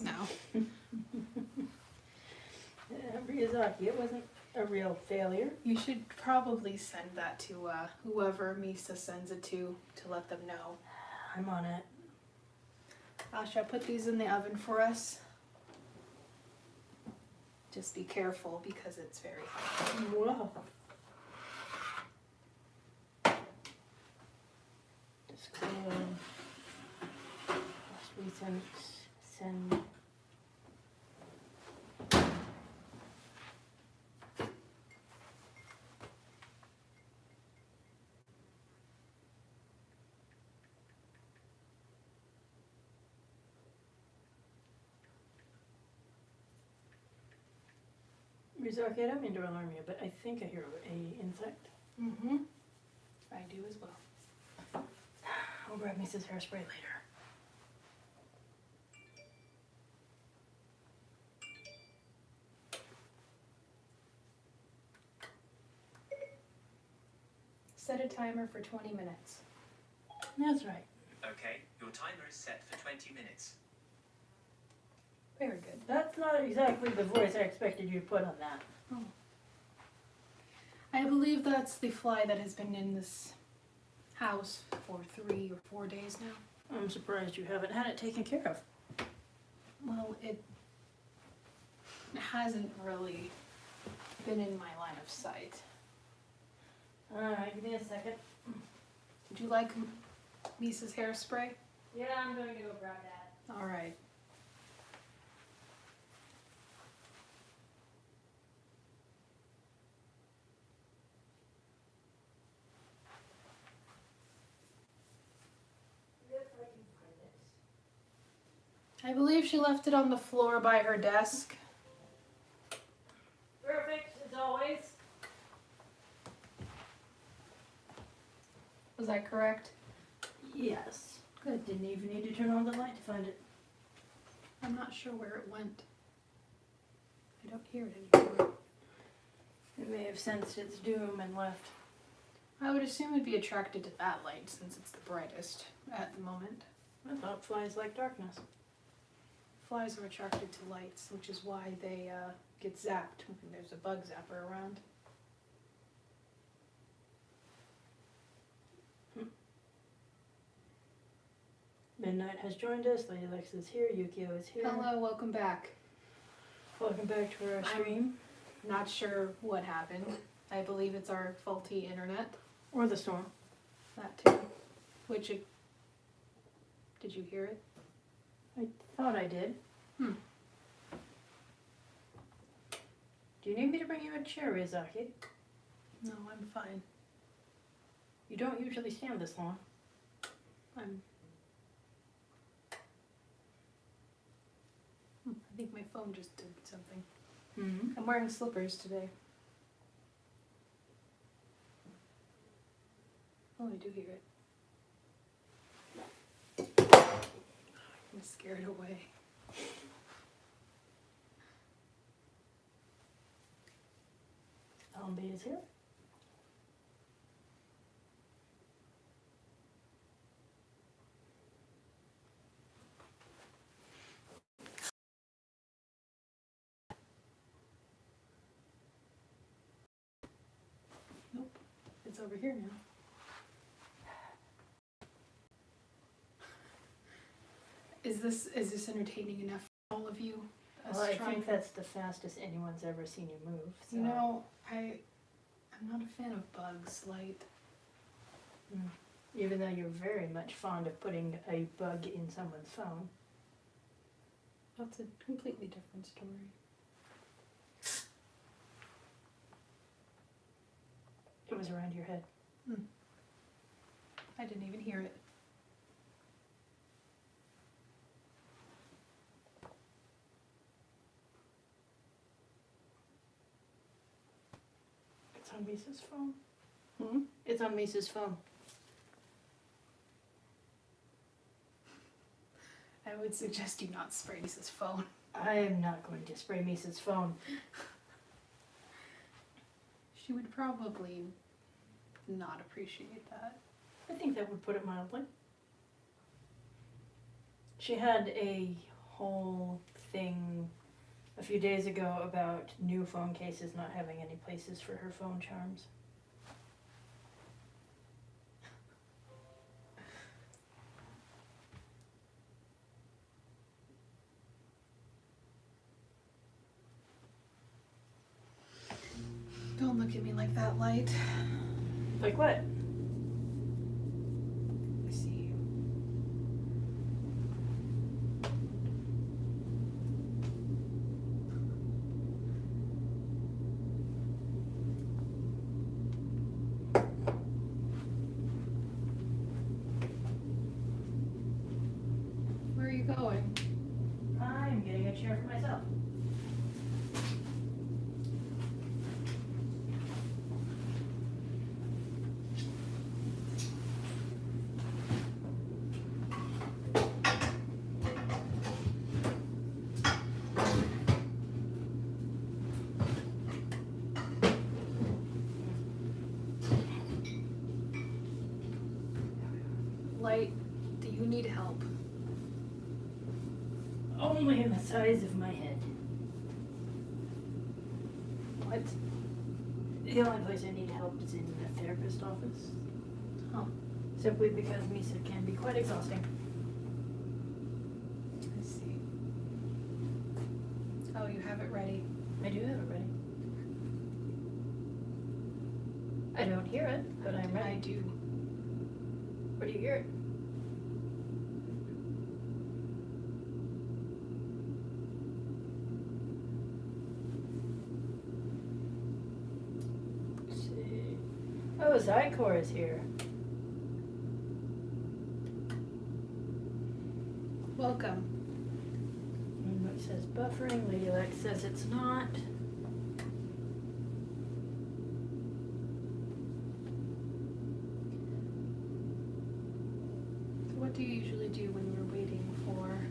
now. Miyazaki, it wasn't a real failure. You should probably send that to whoever Misa sends it to let them know. I'm on it. Asha, put these in the oven for us. Just be careful because it's very hot. Whoa. Just go and send. Miyazaki, I don't mean to alarm you, but I think I hear a insect. Mm-hmm. I do as well. I'll grab Mrs. Hairspray later. Set a timer for 20 minutes. That's right. Okay, your timer is set for 20 minutes. Very good. That's not exactly the voice I expected you to put on that. Oh. I believe that's the fly that has been in this house for 3 or 4 days now. I'm surprised you haven't had it taken care of. Well, it hasn't really been in my line of sight. Alright, give me a second. Would you like Misa's hairspray? Yeah, I'm going to go grab that. All right. I believe she left it on the floor by her desk. Perfect, as always. Was I correct? Yes. Good, didn't even need to turn on the light to find it. I'm not sure where it went. I don't hear it anymore. It may have sensed its doom and left. I would assume it'd be attracted to that light since it's the brightest at the moment. I thought flies like darkness. Flies are attracted to lights, which is why they get zapped when there's a bug zapper around. Midnight has joined us. Lady Lex is here. Yukio is here. Hello, welcome back. Welcome back to our stream. Not sure what happened. I believe it's our faulty internet. Or the storm. That too. Did you hear it? I thought I did. Hmm. Do you need me to bring you a chair, Rizaki? No, I'm fine. You don't usually stand this long. I think my phone just did something. Mm-hmm. I'm wearing slippers today. Oh, I do hear it. I'm scared away. Allenby is here. Nope. It's over here now. Is this entertaining enough for all of you? Well, I think that's the fastest anyone's ever seen you move. So. You know, I'm not a fan of bugs, Light. Even though you're very much fond of putting a bug in someone's phone. That's a completely different story. It was around your head. I didn't even hear it. It's on Misa's phone. Hmm? It's on Misa's phone. I would suggest you not spray Lisa's phone. I am not going to spray Misa's phone. She would probably not appreciate that. I think that would put it mildly. She had a whole thing a few days ago about new phone cases not having any places for her phone charms. Don't look at me like that, Light. Like what? I see you. Where are you going? I'm getting a chair for myself. Light, do you need help? Only in the size of my head. What? The only place I need help is in the therapist office. Huh. Simply because Misa can be quite exhausting. I see. Oh, you have it ready. I do have it ready. I don't hear it, but I'm ready. I do. Where do you hear it? Let's see. Oh, Zykor is here. Welcome. It says buffering. Lady Lex says it's not. So what do you usually do when you're waiting for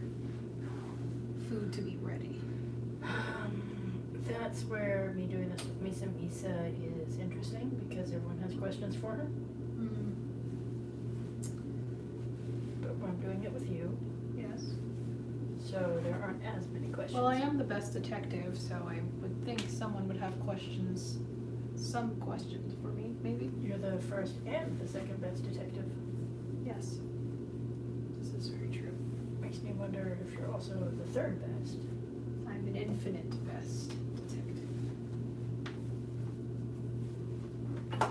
food to be ready? That's where me doing this with Misa is interesting because everyone has questions for her. But when I'm doing it with you, Yes. so there aren't as many questions. Well, I am the best detective, so I would think someone would have questions, some questions for me, maybe? You're the first and the second best detective. Yes. This is very true. Makes me wonder if you're also the third best. I'm an infinite best detective. How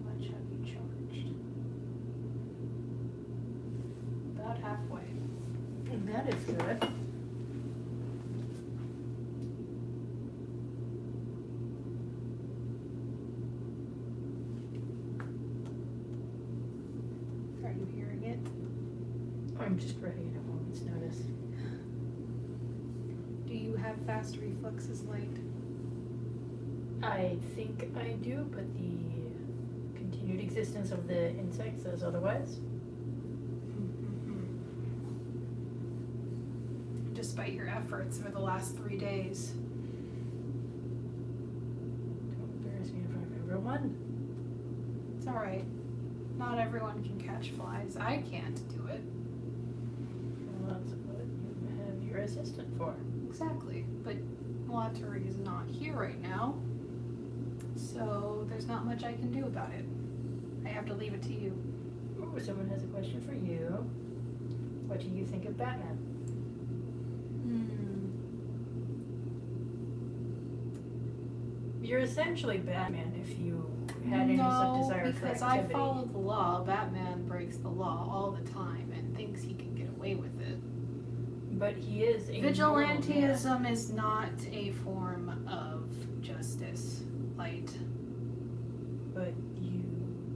much have you charged? About halfway. That is good. Are you hearing it? I'm just ready at a moment's notice. Do you have fast reflexes, Light? I think I do, but the continued existence of the insect says otherwise. Despite your efforts for the last 3 days. Don't embarrass me in front of everyone. It's alright. Not everyone can catch flies. I can't do it. Well, that's what you have your assistant for. Exactly. But Lattery is not here right now. So there's not much I can do about it. I have to leave it to you. Ooh, someone has a question for you. What do you think of Batman? You're essentially Batman if you had any such desire for because activity. I follow the law. Batman breaks the law all the time and thinks he can get away with it. But he is a Vigilantism is not a form of justice, Light. but you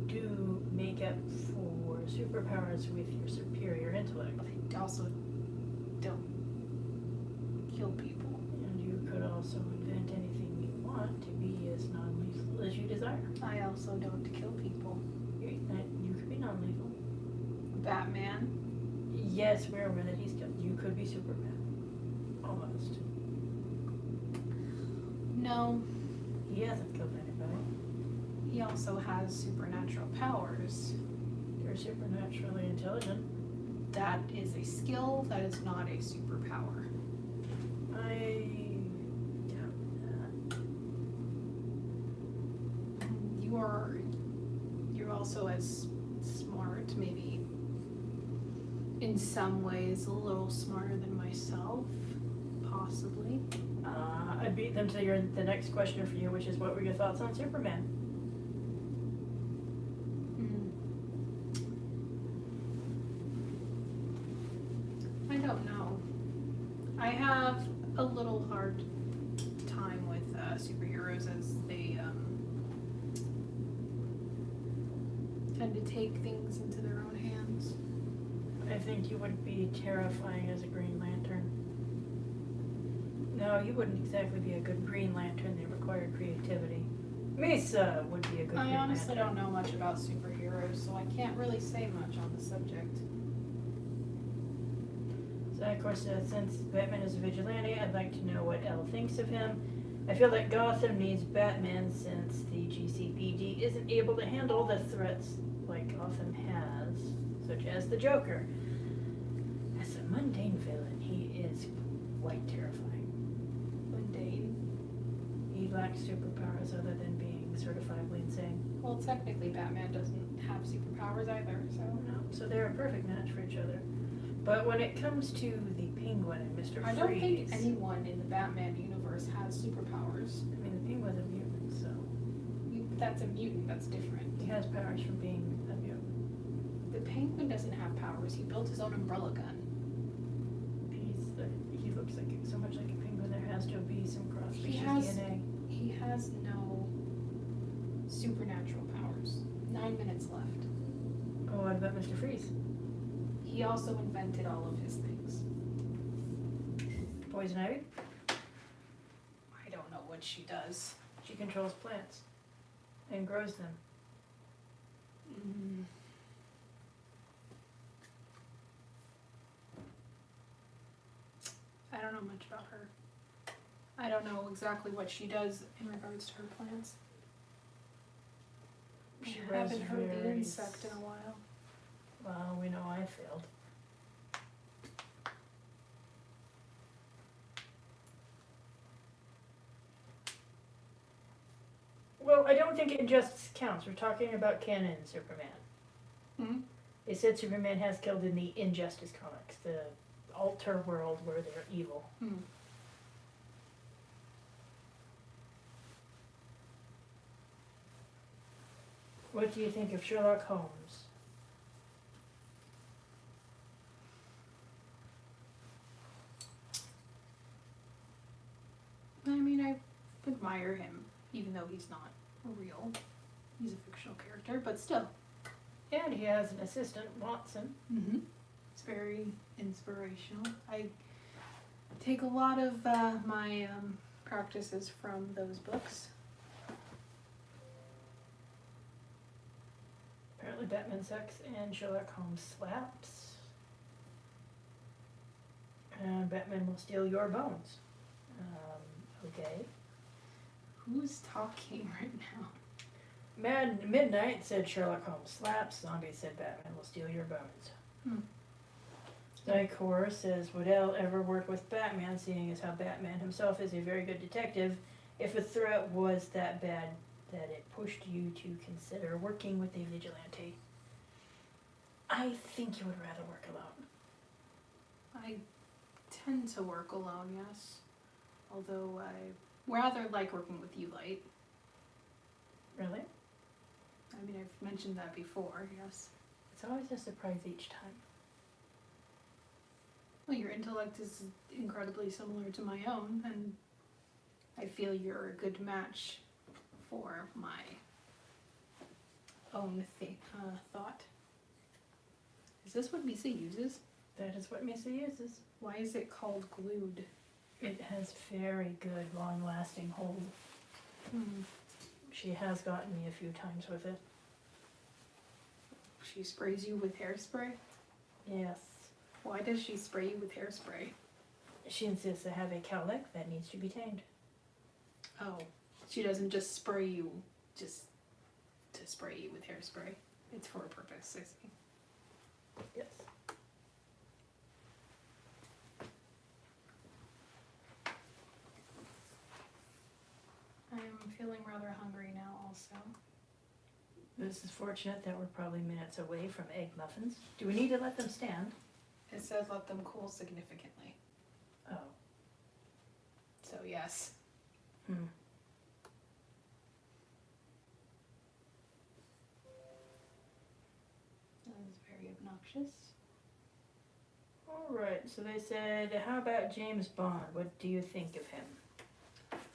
do make up for superpowers with your superior intellect. I also don't kill people. And you could also invent anything you want to be as non-lethal as you desire. I also don't kill people. You could be non-lethal. Batman. Yes, we're aware that he's killed. You could be Superman. Almost. No, He hasn't killed anybody. he also has supernatural powers. You're supernaturally intelligent. That is a skill, that is not a superpower. I doubt that. You're also as smart, maybe in some ways a little smarter than myself, possibly. I beat them to the next question for you, which is what were your thoughts on Superman? I don't know. I have a little hard time with superheroes as they tend to take things into their own hands. I think you would be terrifying as a Green Lantern. No, you wouldn't exactly be a good Green Lantern. They require creativity. Mesa would be a good Green Lantern. I honestly don't know much about superheroes, so I can't really say much on the subject. So of course, since Batman is a vigilante, I'd like to know what Elle thinks of him. I feel that Gotham needs Batman since the GCPD isn't able to handle the threats like Gotham has, such as the Joker. As a mundane villain, he is quite terrifying. Mundane? He lacks superpowers other than being certifiably insane. Well, technically Batman doesn't have superpowers either, so. No, so they're a perfect match for each other. But when it comes to the Penguin and Mr. Freeze... I don't think anyone in the Batman universe has superpowers. I mean, the Penguin's a mutant, so... That's a mutant, that's different. He has powers from being a mutant. The Penguin doesn't have powers, he built his own umbrella gun. He looks like so much like a penguin, there has to be some cross-species DNA. He has no supernatural powers. 9 minutes left. Oh, what about Mr. Freeze? He also invented all of his things. Poison Ivy? I don't know what she does. She controls plants and grows them. I don't know much about her. I don't know exactly what she does in regards to her plants. She I haven't heard the very insect in a while. Well, we know I failed. Well, I don't think injustice counts. We're talking about canon Superman. Hmm? They said Superman has killed in the Injustice comics, the alter world where they're evil. What do you think of Sherlock Holmes? I mean, I admire him, even though he's not real. He's a fictional character, but still. And he has an assistant, Watson. It's very inspirational. I take a lot of my practices from those books. Apparently Batman sucks and Sherlock Holmes slaps. And Batman will steal your bones. Okay. Who's talking right now? Midnight said Sherlock Holmes slaps. Zombie said Batman will steal your bones. Dicor says, would Elle ever work with Batman, seeing as how Batman himself is a very good detective, if a threat was that bad that it pushed you to consider working with a vigilante? I think you would rather work alone. I tend to work alone, yes. Although I rather like working with you, Light. Really? I mean, I've mentioned that before, yes. It's always a surprise each time. Well, your intellect is incredibly similar to my own, and I feel you're a good match for my own thought. Is this what Misa uses? That is what Misa uses. Why is it called glued? It has very good, long-lasting hold. She has gotten me a few times with it. She sprays you with hairspray? Yes. Why does she spray you with hairspray? She insists I have a cowlick that needs to be tamed. Oh, she doesn't just spray you, just to spray you with hairspray. It's for a purpose, I see. Yes. I'm feeling rather hungry now also. This is fortunate that we're probably minutes away from egg muffins. Do we need to let them stand? It says let them cool significantly. Oh. So yes. Hmm. That is very obnoxious. Alright, so they said, how about James Bond? What do you think of him?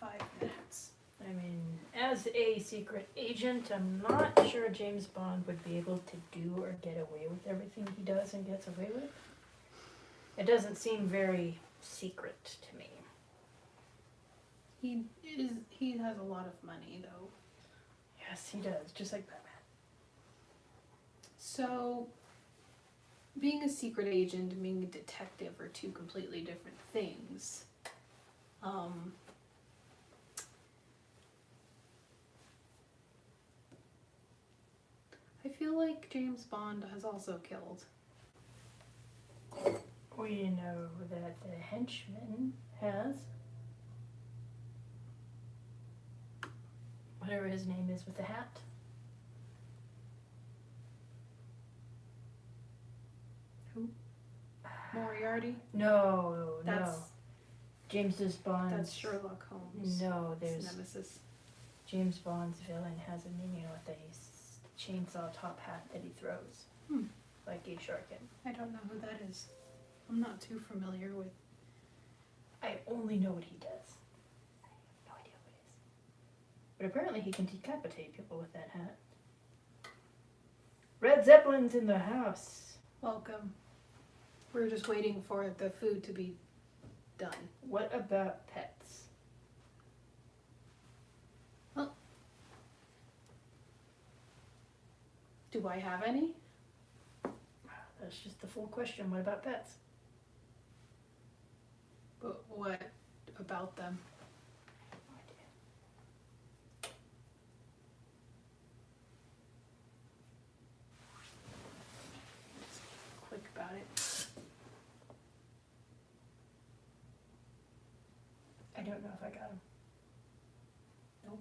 5 minutes. I mean, as a secret agent, I'm not sure James Bond would be able to do or get away with everything he does and gets away with. It doesn't seem very secret to me. He has a lot of money though. Yes, he does, just like Batman. So being a secret agent and being a detective are two completely different things. I feel like James Bond has also killed. We know that the henchman has. Whatever his name is with the hat. Moriarty? No, That's James's Bond's. that's Sherlock Holmes. No, His there's nemesis. James Bond's villain has a minion with a chainsaw top hat that he throws. Like a shuriken. I don't know who that is. I'm not too familiar with. I only know what he does. I have no idea what it is. But apparently he can decapitate people with that hat. Red Zeppelin's in the house. Welcome. We're just waiting for the food to be done. What about pets? Do I have any? That's just the full question. What about pets? But what about them? No idea. Quick about it. I don't know if I got him. Nope.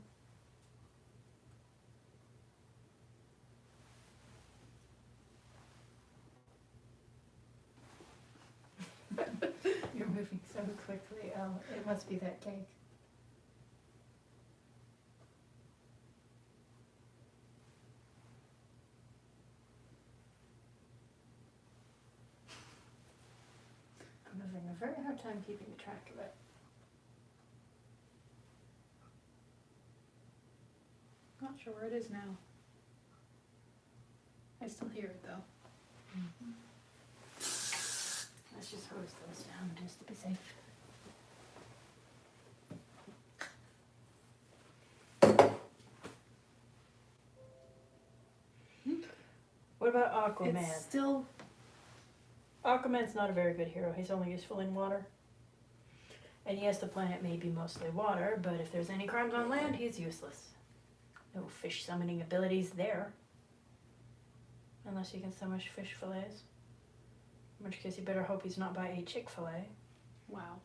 You're moving so quickly. Oh, it must be that cake. I'm having a very hard time keeping track of it. Not sure where it is now. I still hear it though. Let's just hose those down just to be safe. What about Aquaman? It's still. Aquaman's not a very good hero. He's only useful in water. And yes, the planet may be mostly water, but if there's any crimes on land, he's useless. No fish summoning abilities there. Unless he can summon fish fillets. In which case you better hope he's not by a Chick-fil-A. Wow.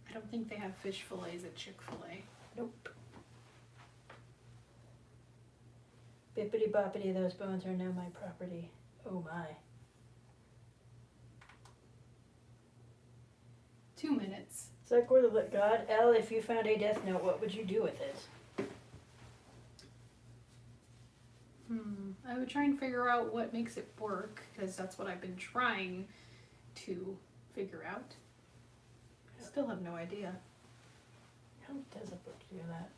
I don't think they have fish fillets at Chick-fil-A. Nope. Bippity boppity, those bones are now my property. Oh my. 2 minutes. Psych word of God. L, if you found a death note, what would you do with it? I would try and figure out what makes it work, because that's what I've been trying to figure out. I still have no idea. How does a book do that?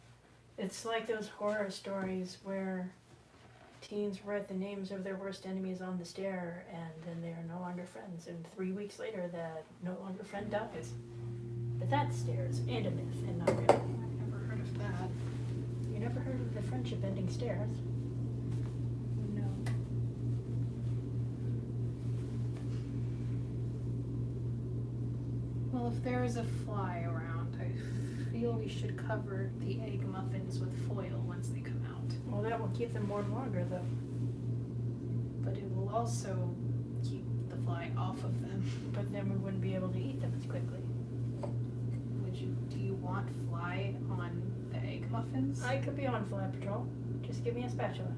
It's like those horror stories where teens write the names of their worst enemies on the stair and then they are no longer friends, and 3 weeks later that no longer friend dies. But that's stairs and a myth and not real. I've never heard of that. You never heard of the friendship ending stairs? No. Well, if there is a fly around, I feel we should cover the egg muffins with foil once they come out. Well, that will keep them warm longer, though. But it will also keep the fly off of them. But then we wouldn't be able to eat them as quickly. Do you want fly on the egg muffins? I could be on fly patrol. Just give me a spatula.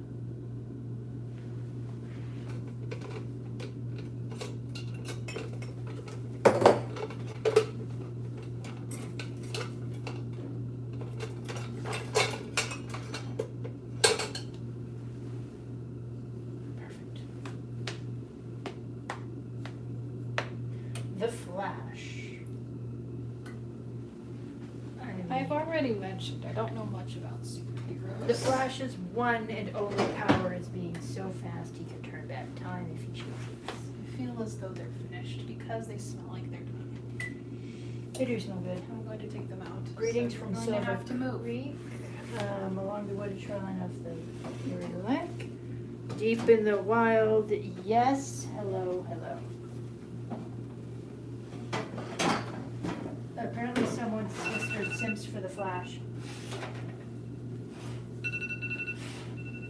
Perfect. The Flash. I've already mentioned I don't know much about superheroes. The Flash's one and only power is being so fast he can turn back time if he chooses. I feel as though they're finished because they smell like they're done. They do smell good. I'm going to take them out. Greetings So from we're going to Silver have to move. Creek, along the wooded shoreline of the Erie Lake. Deep in the wild, yes. Hello, hello. Apparently someone sistered Sims for the Flash.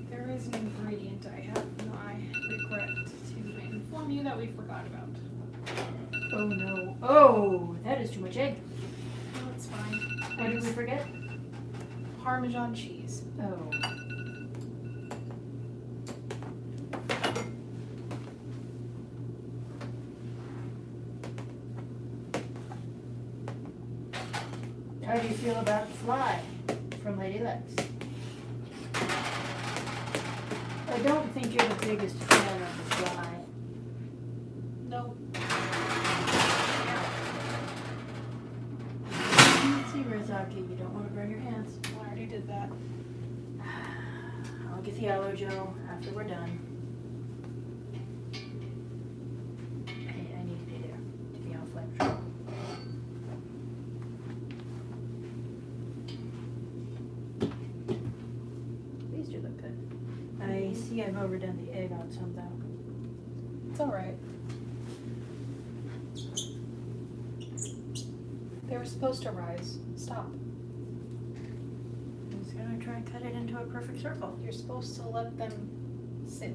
There is an ingredient I regret to inform you that we forgot about. Oh no. Oh, that is too much egg. No, it's fine. What did we forget? Parmesan cheese. Oh. How do you feel about Fly from Lady Lex? I don't think you're the biggest fan of the Fly. No. See, Rizaki, you don't want to burn your hands. I already did that. I'll get the aloe gel after we're done. I need to be there to be on flight patrol. These do look good. I see I've overdone the egg on some though. It's alright. They were supposed to rise. Stop. I'm just gonna try and cut it into a perfect circle. You're supposed to let them sit.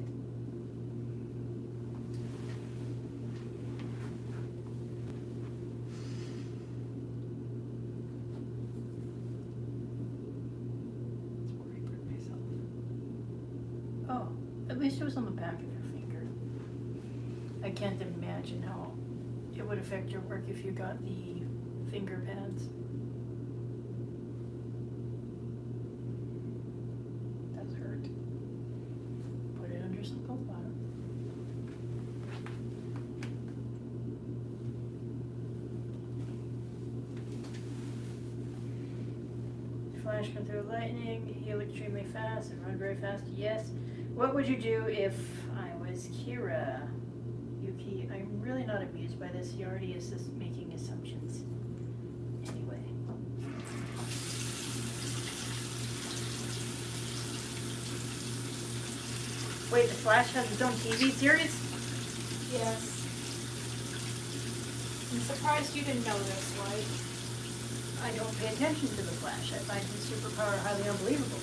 That's where I put myself. Oh, at least it was on the back of your finger. I can't imagine how it would affect your work if you got the finger pads. Does hurt. Put it under some cold water. Flash come through lightning, heal extremely fast, and run very fast. Yes. What would you do if I was Kira? Yuki, I'm really not amused by this. He already is just making assumptions. Anyway. Wait, the Flash has its own TV series? Yes. I'm surprised you didn't know this, White. I don't pay attention to the Flash. I find his superpower highly unbelievable.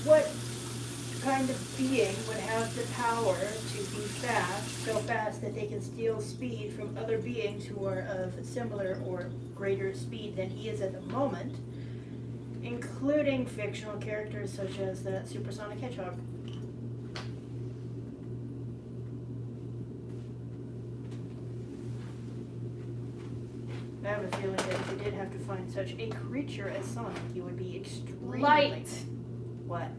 What kind of being would have the power to be fast, so fast that they can steal speed from other beings who are of similar or greater speed than he is at the moment, including fictional characters such as that supersonic hedgehog? I have a feeling that if you did have to find such a creature as Sonic, you would be extremely... Light! What?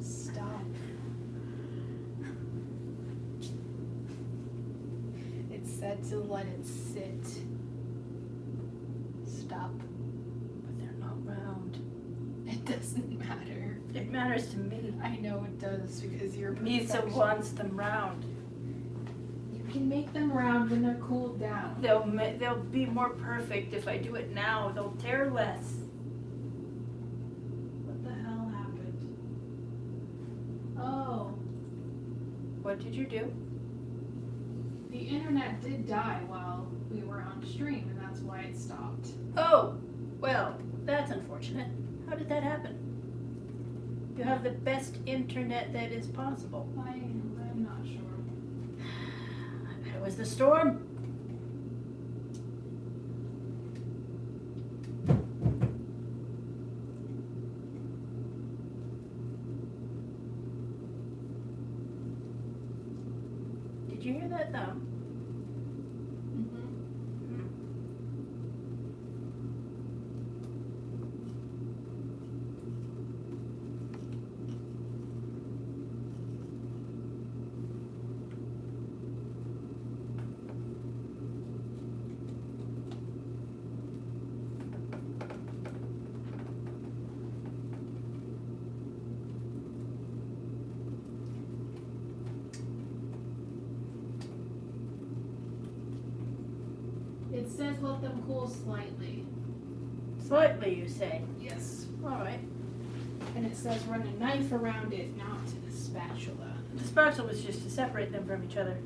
Stop. It said to let it sit. Stop. But they're not round. It doesn't matter. It matters to me. I know it does because you're Misa perfection. wants them round. You can make them round when they're cooled down. They'll be more perfect if I do it now. They'll tear less. What the hell happened? Oh, What did you do? The internet did die while we were on stream, and that's why it stopped. Oh, well, that's unfortunate. How did that happen? You have the best internet that is possible. I'm not sure. It was the storm. Did you hear that thumb? It says let them cool slightly. Slightly, you say? Yes. Alright. And it says run a knife around it, not a spatula. The spatula was just to separate them from each other.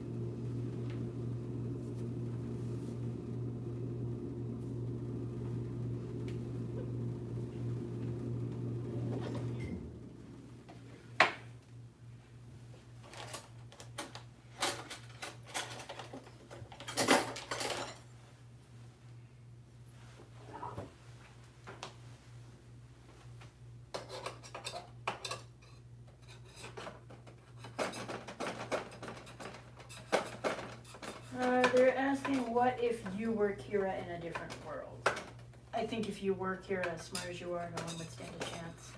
They're asking what if you were Kira in a different world. I think if you were Kira, as smart as you are, no one would stand a chance.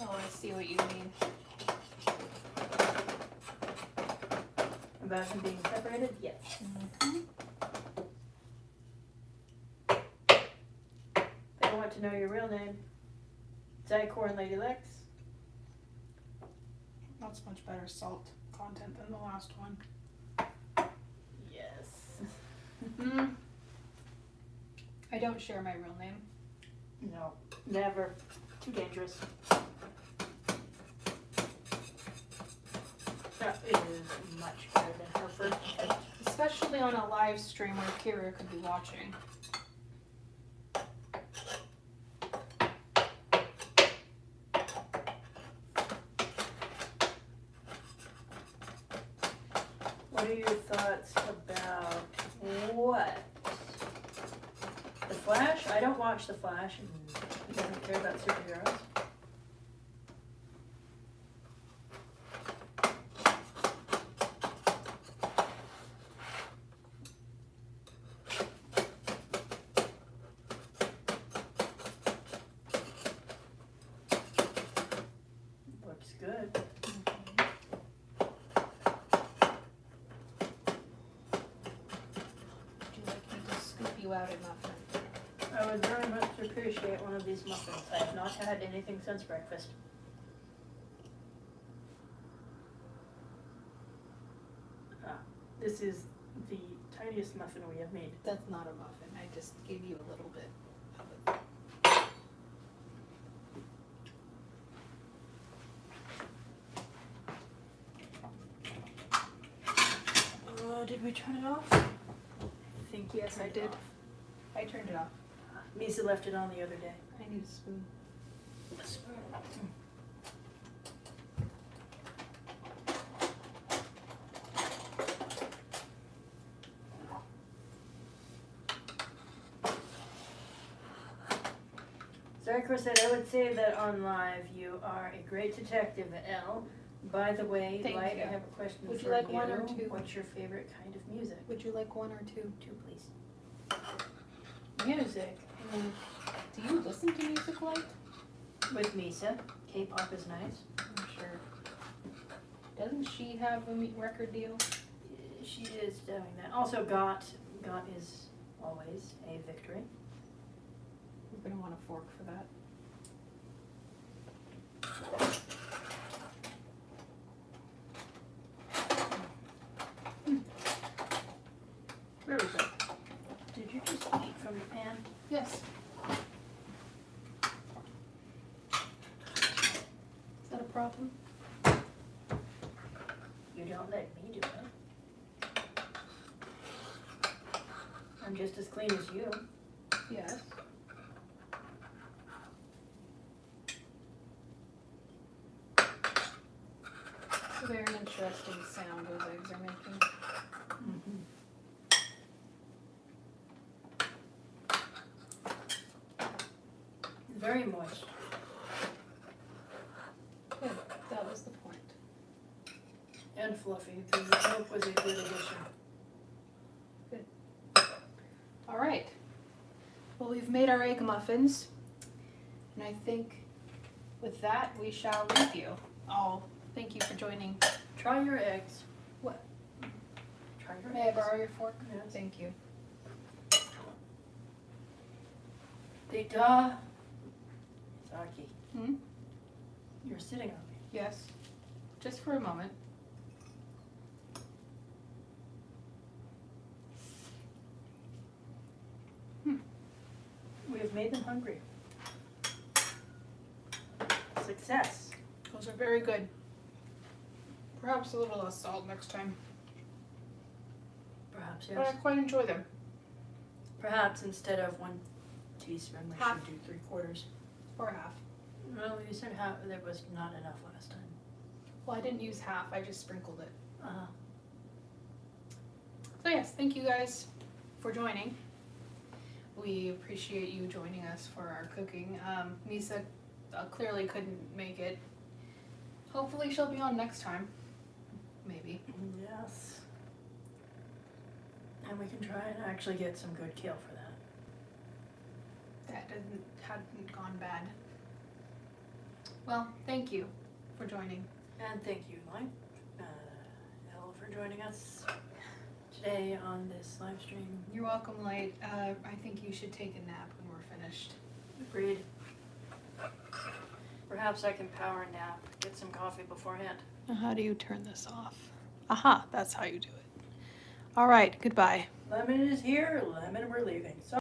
Oh, I see what you mean. About them being separated? Yes. They want to know your real name. Zykor and Lady Lex. That's much better salt content than the last one. Yes. I don't share my real name. No, never. Too dangerous. That is much better than her first choice. Especially on a live stream where Kira could be watching. What are your thoughts about what? The Flash? I don't watch The Flash and he doesn't care about superheroes. Looks good. Would you like me to scoop you out a muffin? I would very much appreciate one of these muffins. I have not had anything since breakfast. This is the tiniest muffin we have made. That's not a muffin. I just gave you a little bit of it. Did we turn it off? I think we Yes, I turned it did. off. I turned it off. Misa left it on the other day. I need a spoon. A spoon. Zykor said, I would say that on live you are a great detective, L. By the way, Thank Light, you. I have a question Would you for like one or two? What's your favorite kind of music? Would you like one or two? Two, please. Music. Do you listen to music, Light? With Misa. K-pop is nice. I'm sure. Doesn't she have a record deal? She is doing that. Also, Got is always a victory. You're gonna want a fork for that. Very good. Did you just eat from the pan? Yes. Is that a problem? I I'm just as clean as you. Yes. It's a very interesting sound those eggs are making. Mm-hmm. Very moist. Good, that was the point. And fluffy. The milk was a good addition. All right. Well, we've made our egg muffins, and I think with that we shall leave you. Oh, thank you for joining. Try your eggs. What? Try your May I eggs. borrow your fork? Yes. Thank you. Dita. Saki. Hmm? You're sitting on me. Yes. Just for a moment. We have made them hungry. Success. Those are very good. Perhaps a little less salt next time. Perhaps, But I yes. quite enjoy them. Perhaps instead of 1 teaspoon, we Half. should do 3/4. Or half. Well, you said half. There was not enough last time. Well, I didn't use half. I just sprinkled it. Uh-huh. So yes, thank you guys for joining. We appreciate you joining us for our cooking. Misa clearly couldn't make it. Hopefully she'll be on next time. Maybe. Yes. And we can try and actually get some good kale for that. That hadn't gone bad. Well, thank you for joining. And thank you, Elle, for joining us today on this live stream. You're welcome, Light. I think you should take a nap when we're finished. Agreed. Perhaps I can power nap, get some coffee beforehand. How do you turn this off? Aha, that's how you do it. All right, goodbye. Lemon is here, lemon we're leaving. So